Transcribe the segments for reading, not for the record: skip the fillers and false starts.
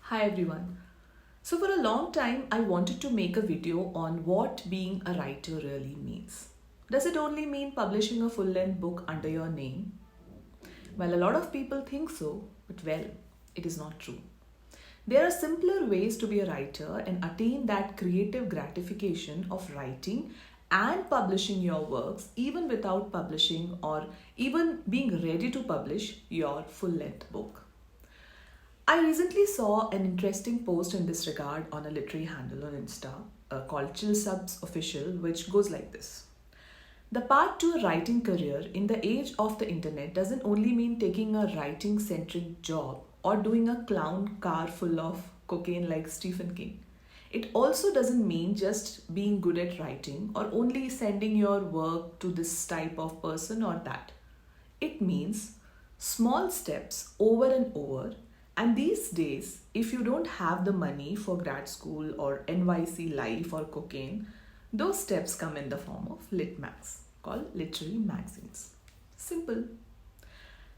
Hi everyone. So for a long time I wanted to make a video on what being a writer really means. Does it only mean publishing a full-length book under your name? Well, a lot of people think so, but it is not true. There are simpler ways to be a writer and attain that creative gratification of writing and publishing your works even without publishing or even being ready to publish your full-length book. I recently saw an interesting post in this regard on a literary handle on Insta called Chill Subs Official, which goes like this. The path to a writing career in the age of the internet doesn't only mean taking a writing centric job or doing a clown car full of cocaine like Stephen King. It also doesn't mean just being good at writing or only sending your work to this type of person or that. It means small steps over and over. And these days, if you don't have the money for grad school or NYC life or cocaine, those steps come in the form of LitMags, called literary magazines. Simple.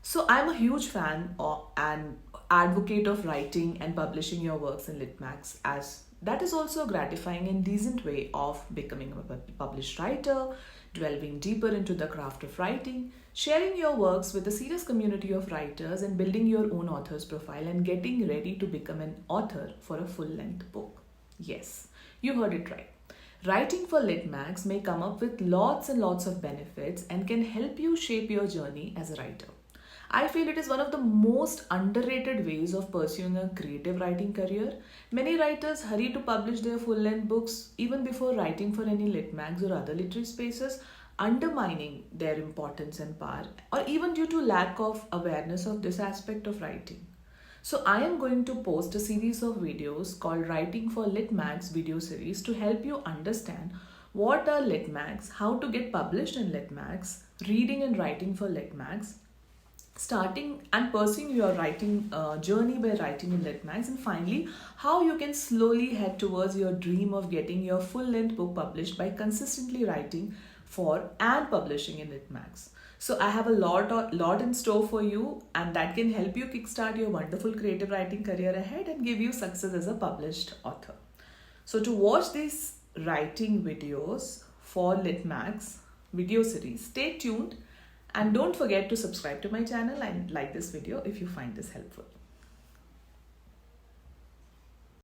So I'm a huge fan and advocate of writing and publishing your works in LitMags, as that is also a gratifying and decent way of becoming a published writer, delving deeper into the craft of writing, sharing your works with a serious community of writers and building your own author's profile and getting ready to become an author for a full-length book. Yes, you heard it right. Writing for LitMags may come up with lots and lots of benefits and can help you shape your journey as a writer. I feel it is one of the most underrated ways of pursuing a creative writing career. Many writers hurry to publish their full-length books even before writing for any LitMags or other literary spaces, undermining their importance and power, or even due to lack of awareness of this aspect of writing. So I am going to post a series of videos called Writing for LitMags Video Series to help you understand what are LitMags, how to get published in LitMags, reading and writing for LitMags, starting and pursuing your writing journey by writing in LitMags, and finally how you can slowly head towards your dream of getting your full-length book published by consistently writing for and publishing in LitMags. So I have a lot in store for you, and that can help you kickstart your wonderful creative writing career ahead and give you success as a published author. So to watch these writing videos for LitMags video series, stay tuned and don't forget to subscribe to my channel and like this video if you find this helpful.